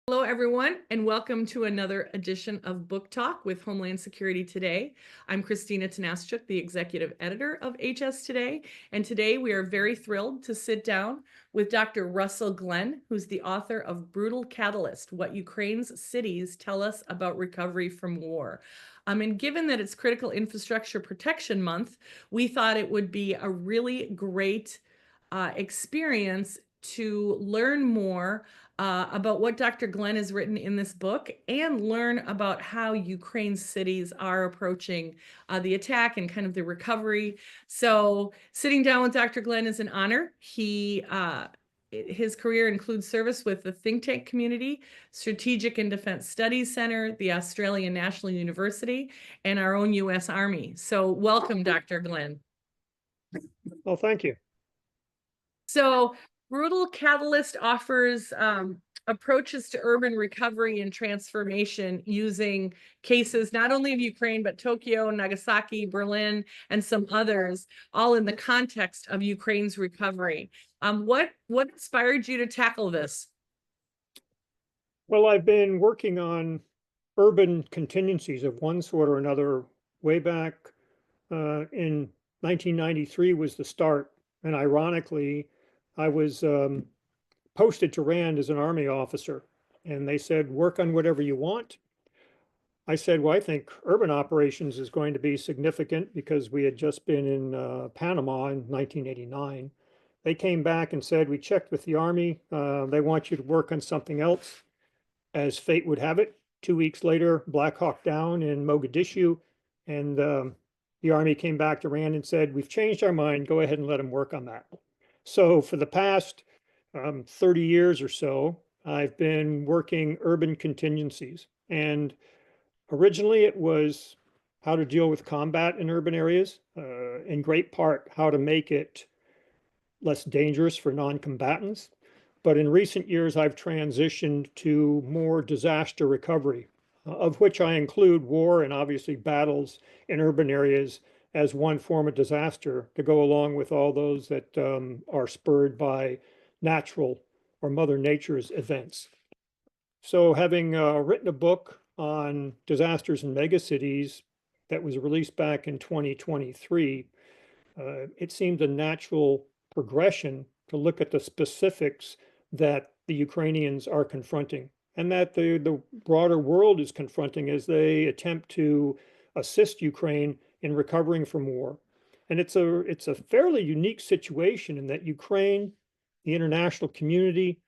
Hello, everyone, and welcome to another edition of Book Talk with Homeland Security Today. I'm Kristina Tanasichuk, the executive editor of HS Today, and today we are very thrilled to sit down with Dr. Russell Glenn, who's the author of Brutal Catalyst: What Ukraine's Cities Tell Us About Recovery from War. And given that it's Critical Infrastructure Protection Month, we thought it would be a really great experience to learn more about what Dr. Glenn has written in this book and learn about how Ukraine's cities are approaching the attack and kind of the recovery. So sitting down with Dr. Glenn is an honor. His career includes service with the think tank community, Strategic and Defense Studies Center, the Australian National University, and our own U.S. Army. So welcome, Dr. Glenn. Well, thank you. So Brutal Catalyst offers approaches to urban recovery and transformation using cases not only of Ukraine, but Tokyo, Nagasaki, Berlin, and some others, all in the context of Ukraine's recovery. What inspired you to tackle this? Well, I've been working on urban contingencies of one sort or another way back in 1993 was the start. And ironically, I was posted to Rand as an Army officer, and they said, work on whatever you want. I said, well, I think urban operations is going to be significant because we had just been in Panama in 1989. They came back and said, we checked with the Army. They want you to work on something else. As fate would have it, 2 weeks later, Black Hawk Down in Mogadishu, and the Army came back to Rand and said, we've changed our mind. Go ahead and let them work on that. So for the past 30 years or so, I've been working urban contingencies. And originally it was how to deal with combat in urban areas, in great part, how to make it less dangerous for non-combatants. But in recent years, I've transitioned to more disaster recovery, of which I include war and obviously battles in urban areas as one form of disaster to go along with all those that are spurred by natural or Mother Nature's events. So having written a book on disasters in megacities that was released back in 2023, it seemed a natural progression to look at the specifics that the Ukrainians are confronting and that the broader world is confronting as they attempt to assist Ukraine in recovering from war. And it's a fairly unique situation in that Ukraine, the international community,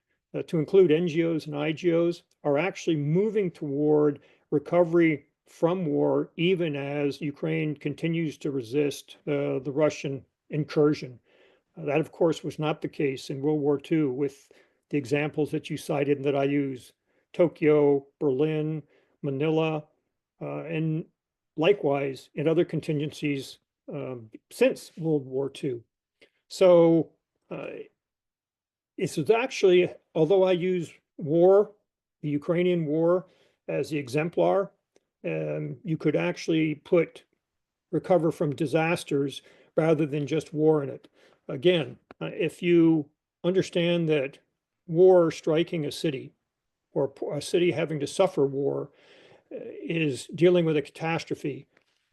to include NGOs and IGOs, are actually moving toward recovery from war, even as Ukraine continues to resist the Russian incursion. That, of course, was not the case in World War II with the examples that you cited and that I use: Tokyo, Berlin, Manila, and likewise in other contingencies since World War II. So it's actually, although I use war, the Ukrainian war, as the exemplar, you could actually put recover from disasters rather than just war in it. Again, if you understand that war striking a city or a city having to suffer war is dealing with a catastrophe,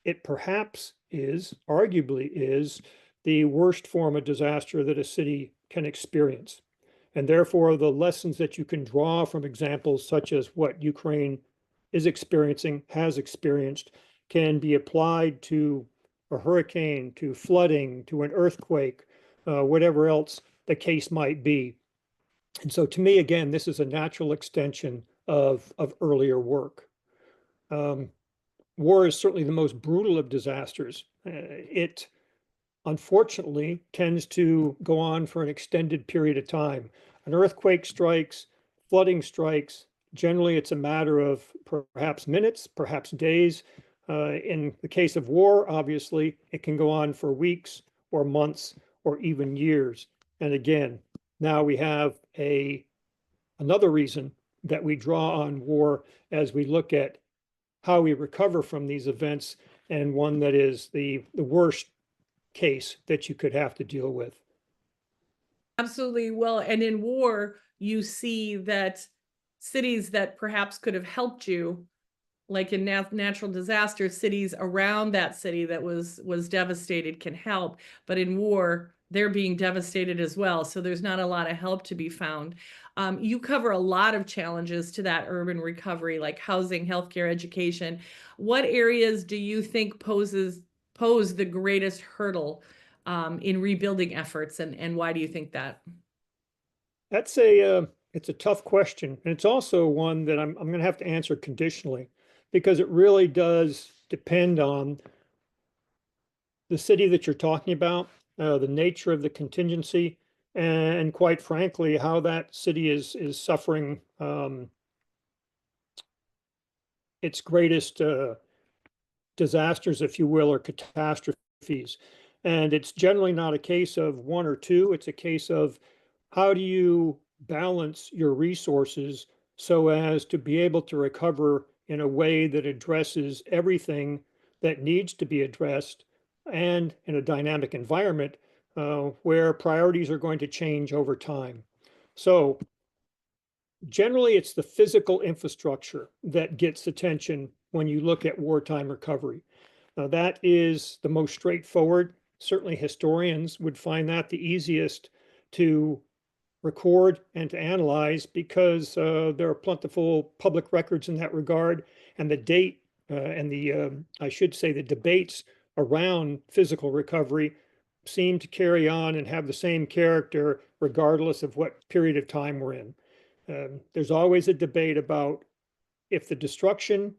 it perhaps is, arguably is, the worst form of disaster that a city can experience. And therefore, the lessons that you can draw from examples such as what Ukraine is experiencing, has experienced, can be applied to a hurricane, to flooding, to an earthquake, whatever else the case might be. And so to me, again, this is a natural extension of earlier work. War is certainly the most brutal of disasters. It unfortunately tends to go on for an extended period of time. An earthquake strikes, flooding strikes. Generally, it's a matter of perhaps minutes, perhaps days. In the case of war, obviously, it can go on for weeks or months or even years. And again, now we have another reason that we draw on war as we look at how we recover from these events, and one that is the worst case that you could have to deal with. Absolutely. Well, and in war, you see that cities that perhaps could have helped you, like in natural disaster, cities around that city that was devastated can help, but in war, they're being devastated as well. So there's not a lot of help to be found. You cover a lot of challenges to that urban recovery, like housing, healthcare, education. What areas do you think pose the greatest hurdle in rebuilding efforts, and why do you think that? That's it's a tough question, and it's also one that I'm going to have to answer conditionally, because it really does depend on the city that you're talking about, the nature of the contingency, and quite frankly, how that city is suffering its greatest disasters, if you will, or catastrophes. And it's generally not a case of one or two. It's a case of how do you balance your resources so as to be able to recover in a way that addresses everything that needs to be addressed, and in a dynamic environment where priorities are going to change over time. So generally, it's the physical infrastructure that gets attention when you look at wartime recovery. Now, that is the most straightforward. Certainly, historians would find that the easiest to record and to analyze, because there are plentiful public records in that regard. And the date and I should say, the debates around physical recovery seem to carry on and have the same character regardless of what period of time we're in. There's always a debate about, if the destruction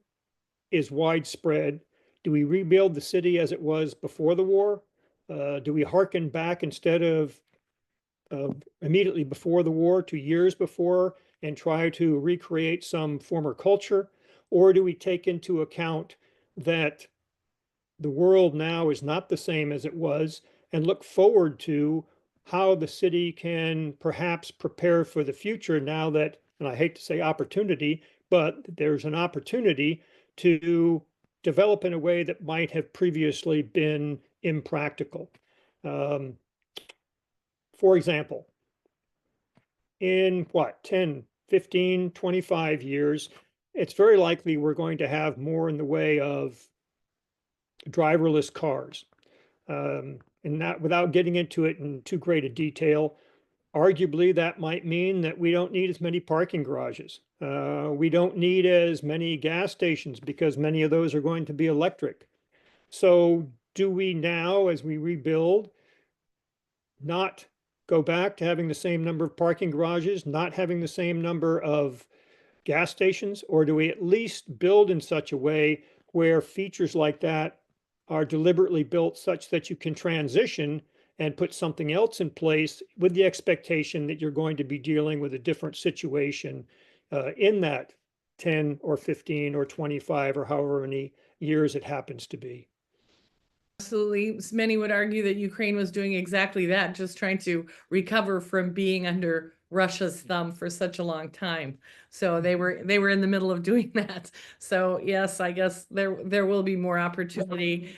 is widespread, do we rebuild the city as it was before the war? Do we hearken back, instead of immediately before the war, to years before, and try to recreate some former culture? Or do we take into account that the world now is not the same as it was, and look forward to how the city can perhaps prepare for the future, now that, and I hate to say opportunity, but there's an opportunity to develop in a way that might have previously been impractical. For example, in what, 10, 15, 25 years, it's very likely we're going to have more in the way of driverless cars. And that, without getting into it in too great a detail, arguably that might mean that we don't need as many parking garages. We don't need as many gas stations, because many of those are going to be electric. So do we now, as we rebuild, not go back to having the same number of parking garages, not having the same number of gas stations? Or do we at least build in such a way where features like that are deliberately built such that you can transition and put something else in place, with the expectation that you're going to be dealing with a different situation in that 10 or 15 or 25 or however many years it happens to be? Absolutely. Many would argue that Ukraine was doing exactly that, just trying to recover from being under Russia's thumb for such a long time. So they were in the middle of doing that. So yes, I guess there will be more opportunity.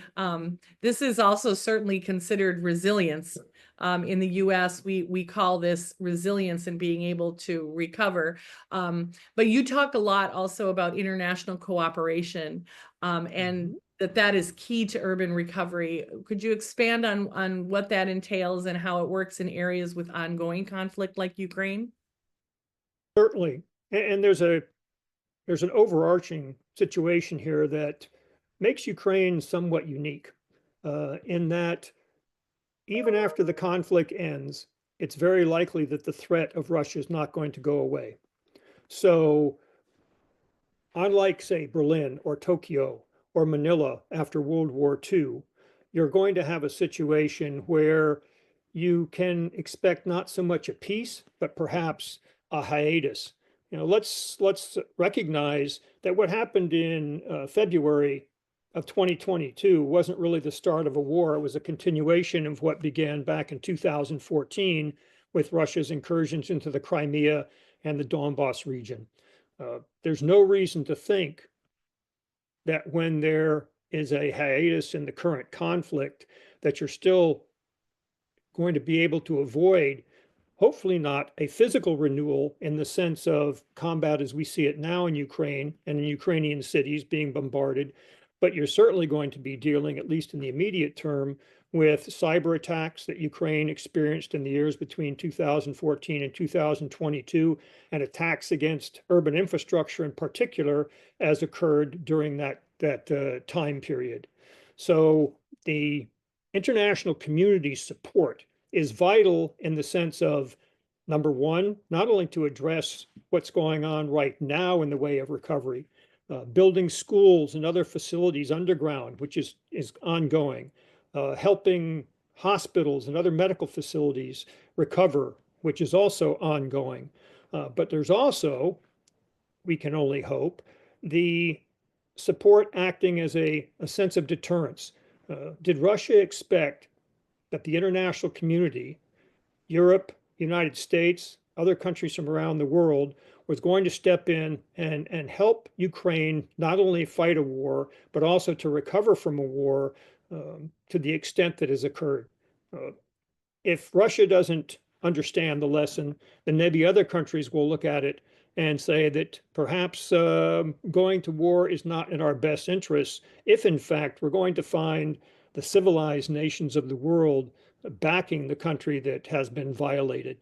This is also certainly considered resilience. In the US, we call this resilience and being able to recover. But you talk a lot also about international cooperation, and that is key to urban recovery. Could you expand on what that entails and how it works in areas with ongoing conflict like Ukraine? Certainly. And there's an overarching situation here that makes Ukraine somewhat unique, in that even after the conflict ends, it's very likely that the threat of Russia is not going to go away. So unlike, say, Berlin or Tokyo or Manila after World War II, you're going to have a situation where you can expect not so much a peace, but perhaps a hiatus. Let's recognize that what happened in February of 2022 wasn't really the start of a war. It was a continuation of what began back in 2014 with Russia's incursions into the Crimea and the Donbass region. There's no reason to think that when there is a hiatus in the current conflict, that you're still going to be able to avoid hopefully not a physical renewal in the sense of combat as we see it now in Ukraine and in Ukrainian cities being bombarded, but you're certainly going to be dealing, at least in the immediate term, with cyber attacks that Ukraine experienced in the years between 2014 and 2022, and attacks against urban infrastructure in particular, as occurred during that time period. So the international community's support is vital in the sense of, number one, not only to address what's going on right now in the way of recovery, building schools and other facilities underground, which is ongoing, helping hospitals and other medical facilities recover, which is also ongoing. But there's also, we can only hope, the support acting as a sense of deterrence. Did Russia expect that the international community, Europe, United States, other countries from around the world, was going to step in and help Ukraine not only fight a war, but also to recover from a war to the extent that has occurred? If Russia doesn't understand the lesson, then maybe other countries will look at it and say that perhaps going to war is not in our best interests, if in fact we're going to find the civilized nations of the world backing the country that has been violated.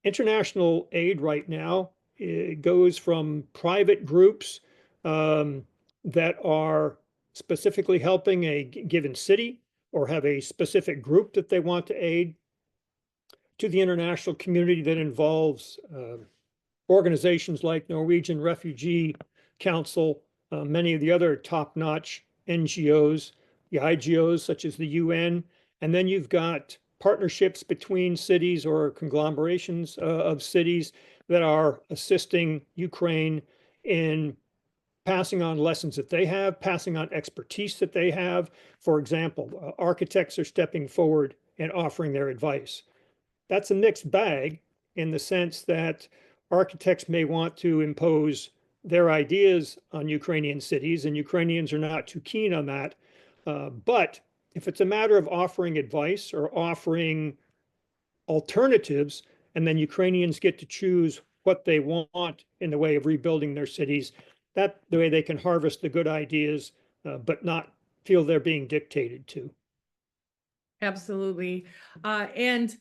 International aid right now, it goes from private groups that are specifically helping a given city or have a specific group that they want to aid, to the international community that involves organizations like Norwegian Refugee Council, many of the other top-notch NGOs, the IGOs such as the UN, and then you've got partnerships between cities or conglomerations of cities that are assisting Ukraine in passing on lessons that they have, passing on expertise that they have. For example, architects are stepping forward and offering their advice. That's a mixed bag in the sense that architects may want to impose their ideas on Ukrainian cities, and Ukrainians are not too keen on that. But if it's a matter of offering advice or offering alternatives, and then Ukrainians get to choose what they want in the way of rebuilding their cities, that's the way they can harvest the good ideas, but not feel they're being dictated to. Absolutely. And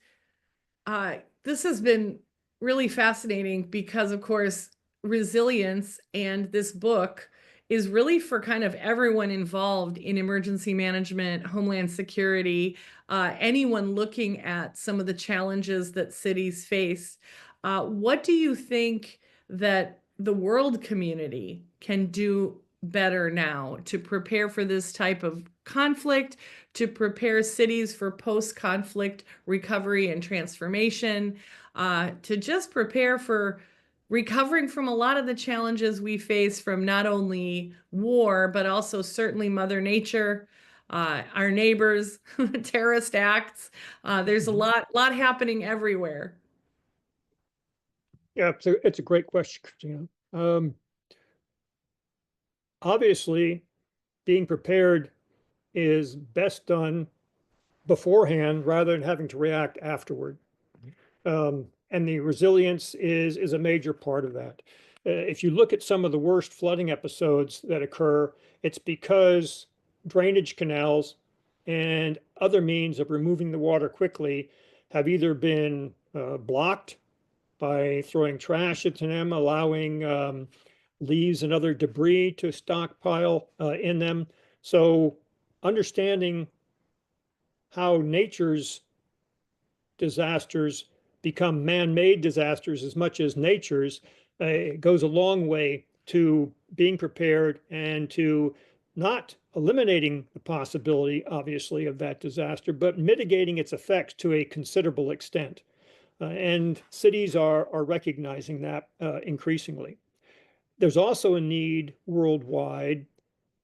this has been really fascinating because, of course, resilience and this book is really for kind of everyone involved in emergency management, homeland security, anyone looking at some of the challenges that cities face. What do you think that the world community can do better now to prepare for this type of conflict, to prepare cities for post-conflict recovery and transformation, to just prepare for recovering from a lot of the challenges we face from not only war, but also certainly Mother Nature, our neighbors, terrorist acts. There's a lot happening everywhere. Yeah, it's a great question, Kristina. Obviously, being prepared is best done beforehand rather than having to react afterward. And the resilience is a major part of that. If you look at some of the worst flooding episodes that occur, it's because drainage canals and other means of removing the water quickly have either been blocked by throwing trash into them, allowing leaves and other debris to stockpile in them. So understanding how nature's disasters become man-made disasters as much as nature's goes a long way to being prepared and to not eliminating the possibility, obviously, of that disaster, but mitigating its effects to a considerable extent. And cities are recognizing that increasingly. There's also a need worldwide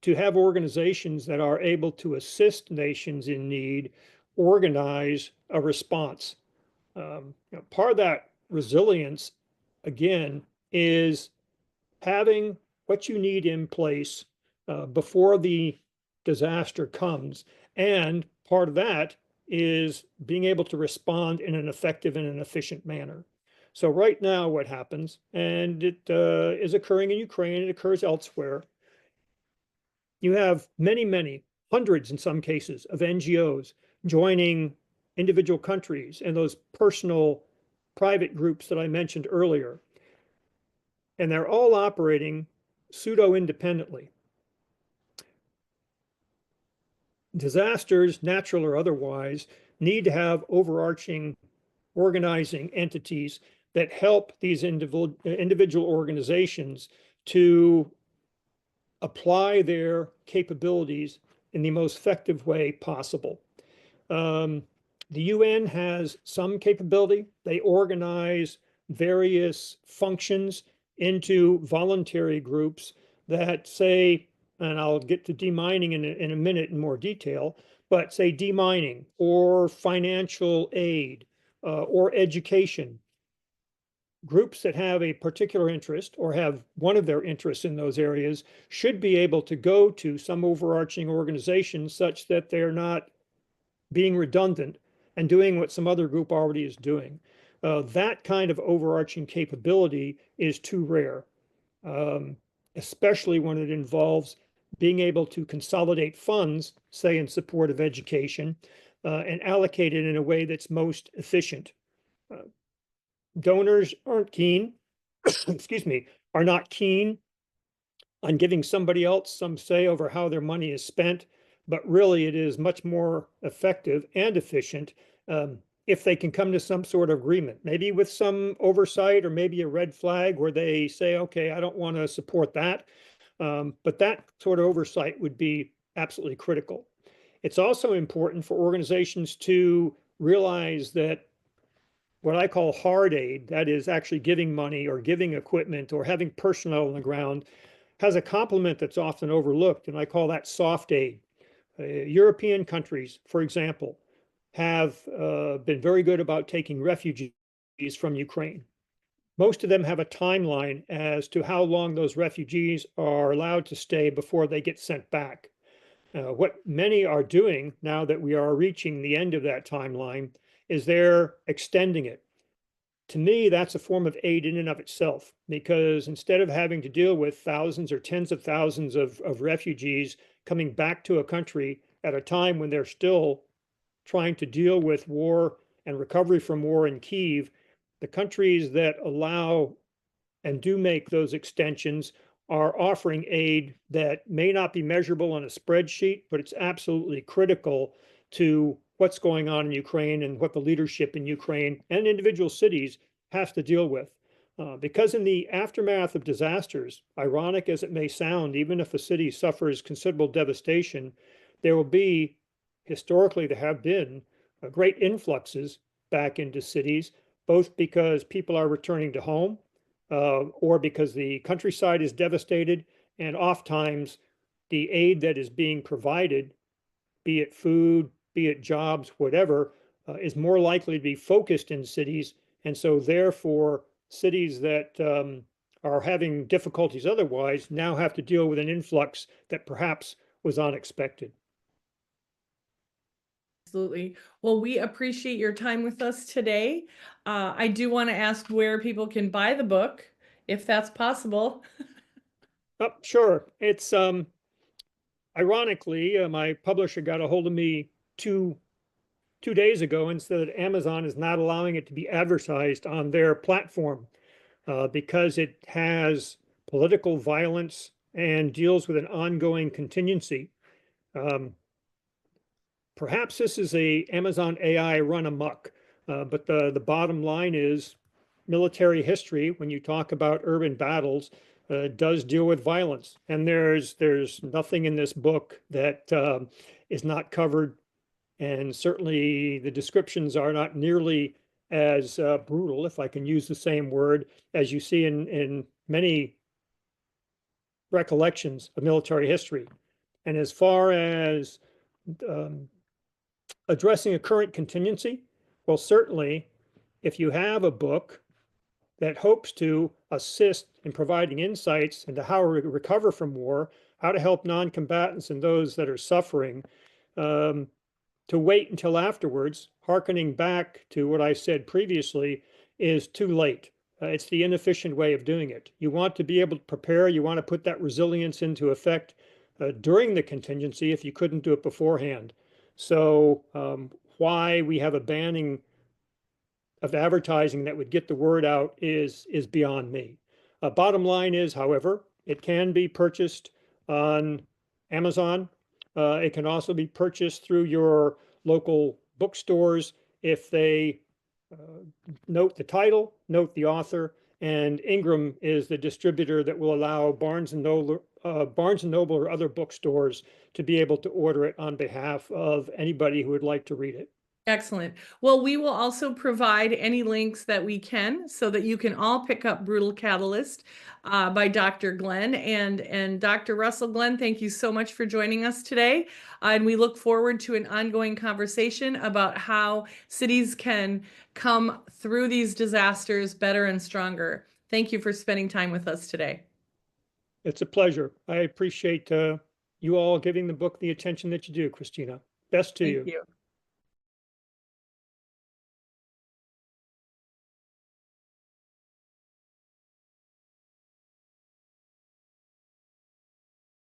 to have organizations that are able to assist nations in need organize a response. Part of that resilience, again, is having what you need in place before the disaster comes. And part of that is being able to respond in an effective and an efficient manner. So right now what happens, and it is occurring in Ukraine, it occurs elsewhere, you have many, hundreds in some cases of NGOs joining individual countries and those personal private groups that I mentioned earlier. And they're all operating pseudo-independently. Disasters, natural or otherwise, need to have overarching organizing entities that help these individual organizations to apply their capabilities in the most effective way possible. The UN has some capability. They organize various functions into voluntary groups that say, and I'll get to demining in a minute in more detail, but say demining or financial aid or education. Groups that have a particular interest or have one of their interests in those areas should be able to go to some overarching organization such that they're not being redundant and doing what some other group already is doing. That kind of overarching capability is too rare, especially when it involves being able to consolidate funds, say in support of education, and allocate it in a way that's most efficient. Donors aren't keen, excuse me, are not keen on giving somebody else some say over how their money is spent, but really it is much more effective and efficient if they can come to some sort of agreement, maybe with some oversight or maybe a red flag where they say, okay, I don't want to support that. But that sort of oversight would be absolutely critical. It's also important for organizations to realize that what I call hard aid, that is actually giving money or giving equipment or having personnel on the ground, has a complement that's often overlooked, and I call that soft aid. European countries, for example, have been very good about taking refugees from Ukraine. Most of them have a timeline as to how long those refugees are allowed to stay before they get sent back. What many are doing now that we are reaching the end of that timeline is they're extending it. To me, that's a form of aid in and of itself, because instead of having to deal with thousands or tens of thousands of refugees coming back to a country at a time when they're still trying to deal with war and recovery from war in Kyiv, the countries that allow and do make those extensions are offering aid that may not be measurable on a spreadsheet, but it's absolutely critical to what's going on in Ukraine and what the leadership in Ukraine and individual cities has to deal with. Because in the aftermath of disasters, ironic as it may sound, even if a city suffers considerable devastation, there will be, historically there have been, great influxes back into cities, both because people are returning to home or because the countryside is devastated, and oftentimes the aid that is being provided, be it food, be it jobs, whatever, is more likely to be focused in cities. And so therefore, cities that are having difficulties otherwise now have to deal with an influx that perhaps was unexpected. Absolutely. Well, we appreciate your time with us today. I do want to ask where people can buy the book, if that's possible. Oh, sure. It's ironically, my publisher got a hold of me two days ago and said that Amazon is not allowing it to be advertised on their platform because it has political violence and deals with an ongoing contingency. Perhaps this is a Amazon AI run amok, but the bottom line is military history, when you talk about urban battles, does deal with violence. And there's nothing in this book that is not covered. And certainly the descriptions are not nearly as brutal, if I can use the same word, as you see in many recollections of military history. And as far as addressing a current contingency, well, certainly if you have a book that hopes to assist in providing insights into how to recover from war, how to help non-combatants and those that are suffering, to wait until afterwards, hearkening back to what I said previously, is too late. It's the inefficient way of doing it. You want to be able to prepare, you want to put that resilience into effect during the contingency if you couldn't do it beforehand. So why we have a banning of advertising that would get the word out is beyond me. Bottom line is, however, it can be purchased on Amazon. It can also be purchased through your local bookstores if they note the title, note the author, and Ingram is the distributor that will allow Barnes and Noble or other bookstores to be able to order it on behalf of anybody who would like to read it. Excellent. Well, we will also provide any links that we can so that you can all pick up Brutal Catalyst by Dr. Glenn and Dr. Russell. Glenn, thank you so much for joining us today. And we look forward to an ongoing conversation about how cities can come through these disasters better and stronger. Thank you for spending time with us today. It's a pleasure. I appreciate you all giving the book the attention that you do, Kristina. Best to you. Thank you.